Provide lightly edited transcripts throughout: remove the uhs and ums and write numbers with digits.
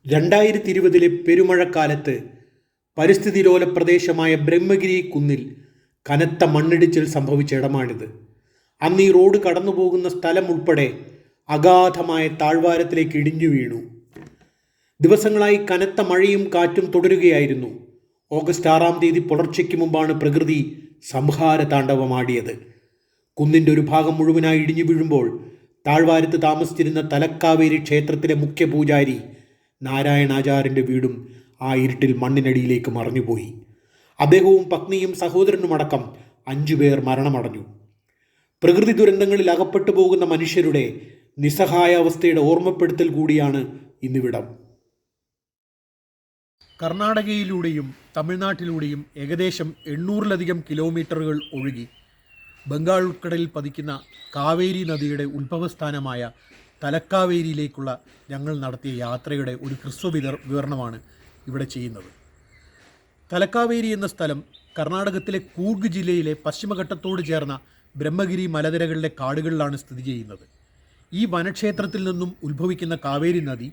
2020 പെരുമഴക്കാലത്ത് പരിസ്ഥിതിലോല പ്രദേശമായ ബ്രഹ്മഗിരി കുന്നിൽ കനത്ത മണ്ണിടിച്ചിൽ സംഭവിച്ച ഇടമാണിത്. അന്ന് ഈ റോഡ് കടന്നുപോകുന്ന സ്ഥലം ഉൾപ്പെടെ അഗാധമായ താഴ്വാരത്തിലേക്ക് ഇടിഞ്ഞു വീണു. ദിവസങ്ങളായി കനത്ത മഴയും കാറ്റും തുടരുകയായിരുന്നു. ഓഗസ്റ്റ് 6-ാം തീയതി പുലർച്ചയ്ക്ക് മുമ്പാണ് പ്രകൃതി സംഹാര താണ്ഡവമാടിയത്. കുന്നിൻ്റെ ഒരു ഭാഗം മുഴുവനായി ഇടിഞ്ഞു വീഴുമ്പോൾ താഴ്വാരത്ത് താമസിച്ചിരുന്ന തലക്കാവേരി ക്ഷേത്രത്തിലെ മുഖ്യ പൂജാരി നാരായണാചാര്യൻ്റെ വീടും ആ ഇരുട്ടിൽ മണ്ണിനടിയിലേക്ക് മറഞ്ഞുപോയി. അദ്ദേഹവും പത്നിയും സഹോദരനുമടക്കം 5 പേർ മരണമടഞ്ഞു. പ്രകൃതി ദുരന്തങ്ങളിൽ അകപ്പെട്ടു പോകുന്ന മനുഷ്യരുടെ നിസ്സഹായ അവസ്ഥയുടെ ഓർമ്മപ്പെടുത്തൽ കൂടിയാണ് ഇന്നിവിടം. കർണാടകയിലൂടെയും തമിഴ്നാട്ടിലൂടെയും ഏകദേശം 800-ലധികം കിലോമീറ്ററുകൾ ഒഴുകി ബംഗാൾ ഉൾക്കടലിൽ പതിക്കുന്ന കാവേരി നദിയുടെ ഉത്ഭവസ്ഥാനമായ തലക്കാവേരിയിലേക്കുള്ള ഞങ്ങൾ നടത്തിയ യാത്രയുടെ ഒരു ഹ്രസ്വ വിവരണമാണ് ഇവിടെ ചെയ്യുന്നത്. തലക്കാവേരി എന്ന സ്ഥലം കർണാടകത്തിലെ കൂർഗ് ജില്ലയിലെ പശ്ചിമഘട്ടത്തോട് ചേർന്ന ബ്രഹ്മഗിരി മലനിരകളുടെ കാടുകളിലാണ് സ്ഥിതി ചെയ്യുന്നത്. ഈ വനക്ഷേത്രത്തിൽ നിന്നും ഉത്ഭവിക്കുന്ന കാവേരി നദി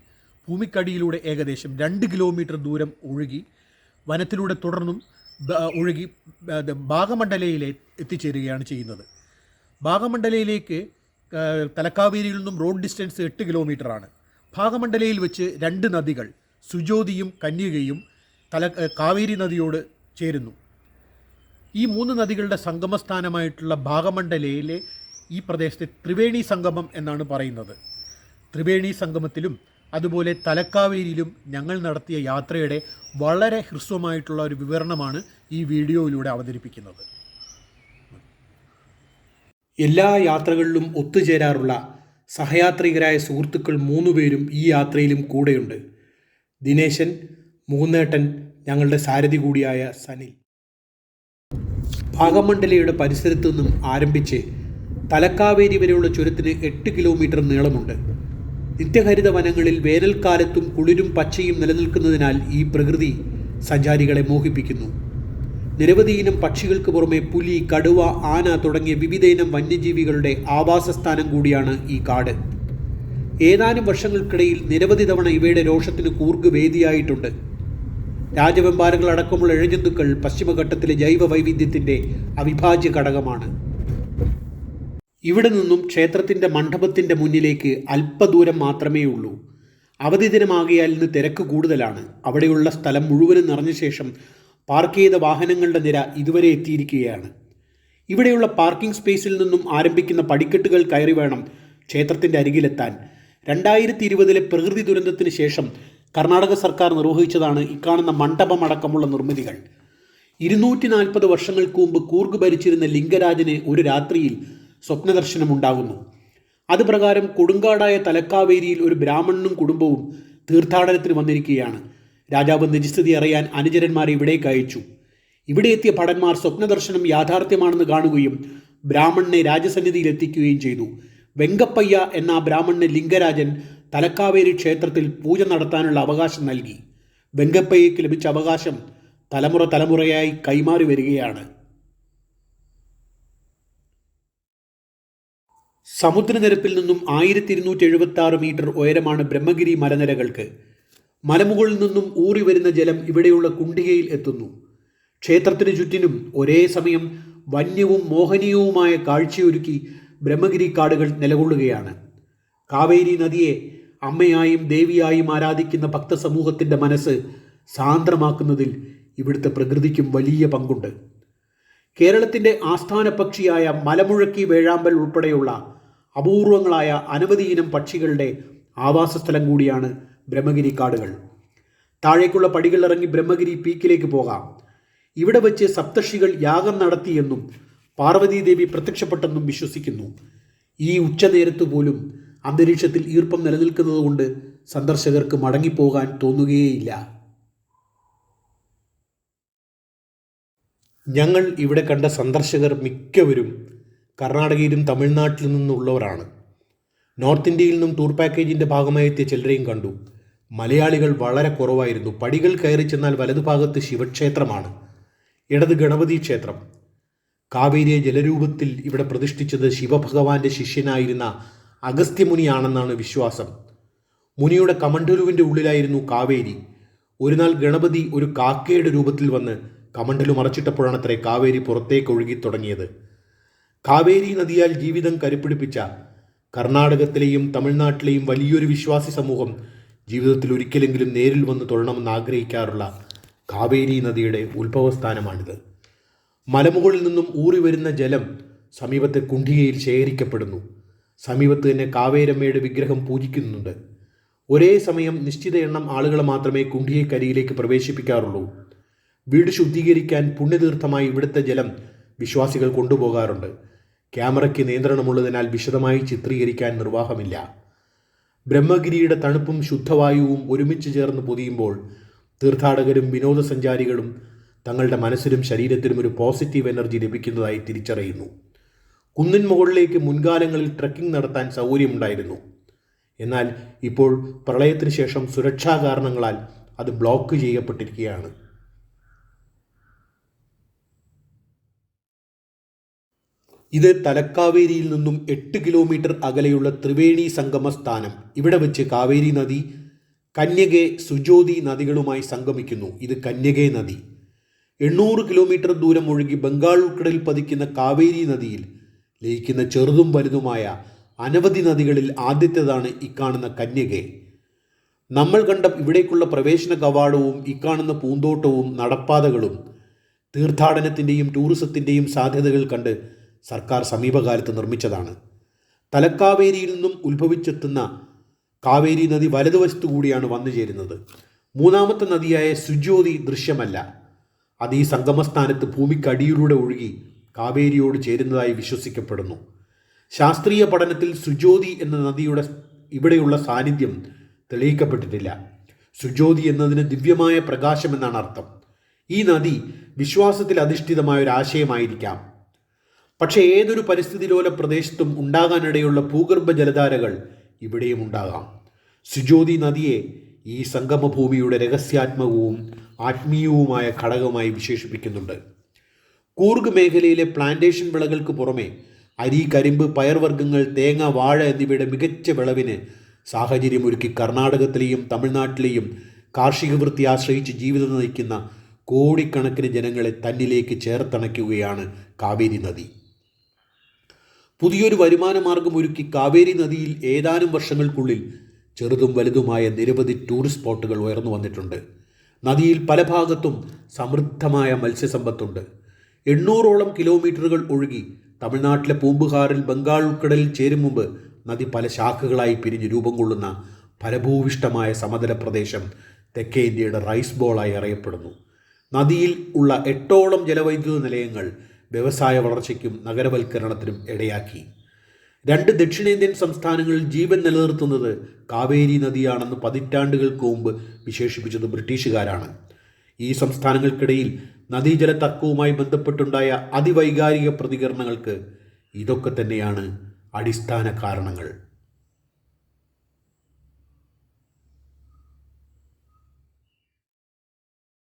ഭൂമിക്കടിയിലൂടെ ഏകദേശം 2 കിലോമീറ്റർ ദൂരം ഒഴുകി വനത്തിലൂടെ തുടർന്നും ഒഴുകി ഭാഗമണ്ഡലയിലെ എത്തിച്ചേരുകയാണ് ചെയ്യുന്നത്. ഭാഗമണ്ഡലയിലേക്ക് തലക്കാവേരിയിൽ നിന്നും റോഡ് ഡിസ്റ്റൻസ് 8 കിലോമീറ്ററാണ്. ഭാഗമണ്ഡലയിൽ വെച്ച് 2 നദികൾ സുജോതിയും കന്യകയും കാവേരി നദിയോട് ചേരുന്നു. ഈ 3 നദികളുടെ സംഗമസ്ഥാനമായിട്ടുള്ള ഭാഗമണ്ഡലയിലെ ഈ പ്രദേശത്തെ ത്രിവേണി സംഗമം എന്നാണ് പറയുന്നത്. ത്രിവേണി സംഗമത്തിലും അതുപോലെ തലക്കാവേരിയിലും ഞങ്ങൾ നടത്തിയ യാത്രയുടെ വളരെ ഹ്രസ്വമായിട്ടുള്ള ഒരു വിവരണമാണ് ഈ വീഡിയോയിലൂടെ അവതരിപ്പിക്കുന്നത്. എല്ലാ യാത്രകളിലും ഒത്തുചേരാറുള്ള സഹയാത്രികരായ സുഹൃത്തുക്കൾ 3 പേരും ഈ യാത്രയിലും കൂടെയുണ്ട്. ദിനേശൻ, മൂന്നേട്ടൻ, ഞങ്ങളുടെ സാരഥി കൂടിയായ സനിൽ. ഭാഗമണ്ഡലയുടെ പരിസരത്തു നിന്നും ആരംഭിച്ച് തലക്കാവേരി വരെയുള്ള ചുരത്തിന് 8 കിലോമീറ്റർ നീളമുണ്ട്. നിത്യഹരിത വനങ്ങളിൽ വേനൽക്കാലത്തും കുളിരും പച്ചയും നിലനിൽക്കുന്നതിനാൽ ഈ പ്രകൃതി സഞ്ചാരികളെ മോഹിപ്പിക്കുന്നു. നിരവധി ഇനം പക്ഷികൾക്ക് പുറമെ പുലി, കടുവ, ആന തുടങ്ങിയ വിവിധയിനം വന്യജീവികളുടെ ആവാസസ്ഥാനം കൂടിയാണ് ഈ കാട്. ഏതാനും വർഷങ്ങൾക്കിടയിൽ നിരവധി തവണ ഇവയുടെ രോഷത്തിന് കൂർഗ് വേദിയായിട്ടുണ്ട്. രാജവെമ്പാരകളടക്കമുള്ള ഇഴജന്തുക്കൾ പശ്ചിമഘട്ടത്തിലെ ജൈവ വൈവിധ്യത്തിൻ്റെ അവിഭാജ്യ ഘടകമാണ്. ഇവിടെ നിന്നും ക്ഷേത്രത്തിൻ്റെ മണ്ഡപത്തിൻ്റെ മുന്നിലേക്ക് അല്പദൂരം മാത്രമേ ഉള്ളൂ. അവധി ദിനമാകിയാൽ ഇന്ന് തിരക്ക് കൂടുതലാണ്. അവിടെയുള്ള സ്ഥലം മുഴുവനും നിറഞ്ഞ ശേഷം പാർക്ക് ചെയ്ത വാഹനങ്ങളുടെ നിര ഇതുവരെ എത്തിയിരിക്കുകയാണ്. ഇവിടെയുള്ള പാർക്കിംഗ് സ്പേസിൽ നിന്നും ആരംഭിക്കുന്ന പടിക്കെട്ടുകൾ കയറി വേണം ക്ഷേത്രത്തിൻ്റെ അരികിലെത്താൻ. 2020 പ്രകൃതി ദുരന്തത്തിന് ശേഷം കർണാടക സർക്കാർ നിർവഹിച്ചതാണ് ഇക്കാണുന്ന മണ്ഡപമടക്കമുള്ള നിർമ്മിതികൾ. 240 വർഷങ്ങൾക്ക് മുമ്പ് കൂർഗ് ഭരിച്ചിരുന്ന ലിംഗരാജന് ഒരു രാത്രിയിൽ സ്വപ്നദർശനമുണ്ടാകുന്നു. അതുപ്രകാരം കൊടുങ്കാടായ തലക്കാവേരിയിൽ ഒരു ബ്രാഹ്മണനും കുടുംബവും തീർത്ഥാടനത്തിന് വന്നിരിക്കുകയാണ്. രാജാവ് നിജസ്ഥിതി അറിയാൻ അനുചരന്മാരെ ഇവിടേക്ക് അയച്ചു. ഇവിടെ എത്തിയ ഭടന്മാർ സ്വപ്നദർശനം യാഥാർത്ഥ്യമാണെന്ന് കാണുകയും ബ്രാഹ്മണനെ രാജസന്നിധിയിൽ എത്തിക്കുകയും ചെയ്തു. വെങ്കപ്പയ്യ എന്ന ആ ബ്രാഹ്മണന് ലിംഗരാജൻ തലക്കാവേരി ക്ഷേത്രത്തിൽ പൂജ നടത്താനുള്ള അവകാശം നൽകി. വെങ്കപ്പയ്യയ്ക്ക് ലഭിച്ച അവകാശം തലമുറയായി കൈമാറി വരികയാണ്. സമുദ്രനിരപ്പിൽ നിന്നും 1276 മീറ്റർ ഉയരമാണ് ബ്രഹ്മഗിരി മലനിരകൾക്ക്. മലമുകളിൽ നിന്നും ഊറി വരുന്ന ജലം ഇവിടെയുള്ള കുണ്ടികയിൽ എത്തുന്നു. ക്ഷേത്രത്തിന് ചുറ്റിനും ഒരേ സമയം വന്യവും മോഹനീയവുമായ കാഴ്ചയൊരുക്കി ബ്രഹ്മഗിരി കാടുകൾ നിലകൊള്ളുകയാണ്. കാവേരി നദിയെ അമ്മയായും ദേവിയായും ആരാധിക്കുന്ന ഭക്തസമൂഹത്തിൻ്റെ മനസ്സ് സാന്ദ്രമാക്കുന്നതിൽ ഇവിടുത്തെ പ്രകൃതിക്കും വലിയ പങ്കുണ്ട്. കേരളത്തിൻ്റെ ആസ്ഥാന പക്ഷിയായ മലമുഴക്കി വേഴാമ്പൽ ഉൾപ്പെടെയുള്ള അപൂർവങ്ങളായ അനവധി ഇനം പക്ഷികളുടെ ആവാസസ്ഥലം കൂടിയാണ് ബ്രഹ്മഗിരി കാടുകൾ. താഴേക്കുള്ള പടികൾ ഇറങ്ങി ബ്രഹ്മഗിരി പീക്കിലേക്ക് പോകാം. ഇവിടെ വെച്ച് സപ്തർഷികൾ യാഗം നടത്തിയെന്നും പാർവതീദേവി പ്രത്യക്ഷപ്പെട്ടെന്നും വിശ്വസിക്കുന്നു. ഈ ഉച്ചനേരത്ത് പോലും അന്തരീക്ഷത്തിൽ ഈർപ്പം നിലനിൽക്കുന്നതുകൊണ്ട് സന്ദർശകർക്ക് മടങ്ങിപ്പോകാൻ തോന്നുകയേയില്ല. ഞങ്ങൾ ഇവിടെ കണ്ട സന്ദർശകർ മിക്കവരും കർണാടകയിലും തമിഴ്നാട്ടിൽ നിന്നുള്ളവരാണ്. നോർത്ത് ഇന്ത്യയിൽ നിന്നും ടൂർ പാക്കേജിൻ്റെ ഭാഗമായി എത്തിയ ചിലരെയും കണ്ടു. മലയാളികൾ വളരെ കുറവായിരുന്നു. പടികൾ കയറി ചെന്നാൽ വലതുഭാഗത്ത് ശിവക്ഷേത്രമാണ്, ഇടത് ഗണപതി ക്ഷേത്രം. കാവേരിയെ ജലരൂപത്തിൽ ഇവിടെ പ്രതിഷ്ഠിച്ചത് ശിവഭഗവാന്റെ ശിഷ്യനായിരുന്ന അഗസ്ത്യമുനിയാണെന്നാണ് വിശ്വാസം. മുനിയുടെ കമണ്ഡലുവിൻ്റെ ഉള്ളിലായിരുന്നു കാവേരി. ഒരു നാൾ ഗണപതി ഒരു കാക്കയുടെ രൂപത്തിൽ വന്ന് കമണ്ഡലു മറച്ചിട്ടപ്പോഴാണത്രേ കാവേരി പുറത്തേക്ക് ഒഴുകി തുടങ്ങിയത്. കാവേരി നദിയാൽ ജീവിതം കരുപ്പിടിപ്പിച്ച കർണാടകത്തിലെയും തമിഴ്നാട്ടിലെയും വലിയൊരു വിശ്വാസി സമൂഹം ജീവിതത്തിൽ ഒരിക്കലെങ്കിലും നേരിൽ വന്ന് തൊഴണമെന്ന് ആഗ്രഹിക്കാറുള്ള കാവേരി നദിയുടെ ഉത്ഭവസ്ഥാനമാണിത്. മലമുകളിൽ നിന്നും ഊറി വരുന്ന ജലം സമീപത്തെ കുണ്ഠികയിൽ ശേഖരിക്കപ്പെടുന്നു. സമീപത്ത് തന്നെ കാവേരമ്മയുടെ വിഗ്രഹം പൂജിക്കുന്നുണ്ട്. ഒരേ സമയം നിശ്ചിത എണ്ണം ആളുകളെ മാത്രമേ കുണ്ഠികക്കരിയിലേക്ക് പ്രവേശിപ്പിക്കാറുള്ളൂ. വീട് ശുദ്ധീകരിക്കാൻ പുണ്യതീർത്ഥമായി ഇവിടുത്തെ ജലം വിശ്വാസികൾ കൊണ്ടുപോകാറുണ്ട്. ക്യാമറയ്ക്ക് നിയന്ത്രണമുള്ളതിനാൽ വിശദമായി ചിത്രീകരിക്കാൻ നിർവാഹമില്ല. ബ്രഹ്മഗിരിയുടെ തണുപ്പും ശുദ്ധവായുവും ഒരുമിച്ച് ചേർന്ന് പൊതിയുമ്പോൾ തീർത്ഥാടകരും വിനോദസഞ്ചാരികളും തങ്ങളുടെ മനസ്സിലും ശരീരത്തിലും ഒരു പോസിറ്റീവ് എനർജി ലഭിക്കുന്നതായി തിരിച്ചറിയുന്നു. കുന്നിൻ മുകളിലേക്ക് മുൻകാലങ്ങളിൽ ട്രെക്കിംഗ് നടത്താൻ സൗകര്യമുണ്ടായിരുന്നു. എന്നാൽ ഇപ്പോൾ പ്രളയത്തിന് ശേഷം സുരക്ഷാ കാരണങ്ങളാൽ അത് ബ്ലോക്ക് ചെയ്യപ്പെട്ടിരിക്കുകയാണ്. ഇത് തലക്കാവേരിയിൽ നിന്നും 8 കിലോമീറ്റർ അകലെയുള്ള ത്രിവേണി സംഗമ സ്ഥാനം. ഇവിടെ വെച്ച് കാവേരി നദി കന്യകെ, സുജോതി നദികളുമായി സംഗമിക്കുന്നു. ഇത് കന്യകെ നദി. 800 കിലോമീറ്റർ ദൂരം ഒഴുകി ബംഗാൾ ഉൾക്കടലിൽ പതിക്കുന്ന കാവേരി നദിയിൽ ലയിക്കുന്ന ചെറുതും വലുതുമായ അനവധി നദികളിൽ ആദ്യത്തേതാണ് ഇക്കാണുന്ന കന്യകെ. നമ്മൾ കണ്ട ഇവിടേക്കുള്ള പ്രവേശന കവാടവും ഇക്കാണുന്ന പൂന്തോട്ടവും നടപ്പാതകളും തീർത്ഥാടനത്തിൻ്റെയും ടൂറിസത്തിൻ്റെയും സാധ്യതകൾ കണ്ട് സർക്കാർ സമീപകാലത്ത് നിർമ്മിച്ചതാണ്. തലക്കാവേരിയിൽ നിന്നും ഉത്ഭവിച്ചെത്തുന്ന കാവേരി നദി വലതുവശത്തു കൂടിയാണ് വന്നു ചേരുന്നത്. മൂന്നാമത്തെ നദിയായ സുജോതി ദൃശ്യമല്ല. അത് ഈ സംഗമസ്ഥാനത്ത് ഭൂമിക്കടിയിലൂടെ ഒഴുകി കാവേരിയോട് ചേരുന്നതായി വിശ്വസിക്കപ്പെടുന്നു. ശാസ്ത്രീയ പഠനത്തിൽ സുജോതി എന്ന നദിയുടെ ഇവിടെയുള്ള സാന്നിധ്യം തെളിയിക്കപ്പെട്ടിട്ടില്ല. സുജോതി എന്നതിന് ദിവ്യമായ പ്രകാശം എന്നാണ് അർത്ഥം. ഈ നദി വിശ്വാസത്തിൽ അധിഷ്ഠിതമായ ഒരു ആശയമായിരിക്കാം. പക്ഷേ ഏതൊരു പരിസ്ഥിതിലോല പ്രദേശത്തും ഉണ്ടാകാനിടയുള്ള ഭൂഗർഭ ജലധാരകൾ ഇവിടെയും ഉണ്ടാകാം. സുജോതി നദിയെ ഈ സംഗമഭൂമിയുടെ രഹസ്യാത്മകവും ആത്മീയവുമായ ഘടകമായി വിശേഷിപ്പിക്കുന്നുണ്ട്. കൂർഗ് മേഖലയിലെ പ്ലാന്റേഷൻ വിളകൾക്ക് പുറമെ അരി, കരിമ്പ്, പയർവർഗ്ഗങ്ങൾ, തേങ്ങ, വാഴ എന്നിവയുടെ മികച്ച വിളവിന് സാഹചര്യമൊരുക്കി കർണാടകത്തിലെയും തമിഴ്നാട്ടിലെയും കാർഷിക വൃത്തി ആശ്രയിച്ച് ജീവിതം നയിക്കുന്ന കോടിക്കണക്കിന് ജനങ്ങളെ തന്നിലേക്ക് ചേർത്തണയ്ക്കുകയാണ് കാവേരി നദി. പുതിയൊരു വരുമാന മാർഗം ഒരുക്കി കാവേരി നദിയിൽ ഏതാനും വർഷങ്ങൾക്കുള്ളിൽ ചെറുതും വലുതുമായ നിരവധി ടൂറിസ്റ്റ് സ്പോട്ടുകൾ ഉയർന്നു വന്നിട്ടുണ്ട്. നദിയിൽ പല ഭാഗത്തും സമൃദ്ധമായ മത്സ്യസമ്പത്തുണ്ട്. 800ഓളം കിലോമീറ്ററുകൾ ഒഴുകി തമിഴ്നാട്ടിലെ പൂമ്പുകാറിൽ ബംഗാൾ ഉൾക്കടലിൽ ചേരും മുമ്പ് നദി പല ശാഖകളായി പിരിഞ്ഞ് രൂപം കൊള്ളുന്ന ഫലഭൂവിഷ്ടമായ സമതല പ്രദേശം തെക്കേ ഇന്ത്യയുടെ റൈസ് ബോളായി അറിയപ്പെടുന്നു. നദിയിൽ ഉള്ള 8ഓളം ജലവൈദ്യുത നിലയങ്ങൾ വ്യവസായ വളർച്ചയ്ക്കും നഗരവൽക്കരണത്തിനും ഇടയാക്കി. 2 ദക്ഷിണേന്ത്യൻ സംസ്ഥാനങ്ങളിൽ ജീവൻ നിലനിർത്തുന്നത് കാവേരി നദിയാണെന്ന് പതിറ്റാണ്ടുകൾക്ക് മുമ്പ് വിശേഷിപ്പിച്ചത് ബ്രിട്ടീഷുകാരാണ്. ഈ സംസ്ഥാനങ്ങൾക്കിടയിൽ നദീജല തർക്കവുമായി ബന്ധപ്പെട്ടുണ്ടായ അതിവൈകാരിക പ്രതികരണങ്ങൾക്ക് ഇതൊക്കെ തന്നെയാണ് അടിസ്ഥാന കാരണങ്ങൾ.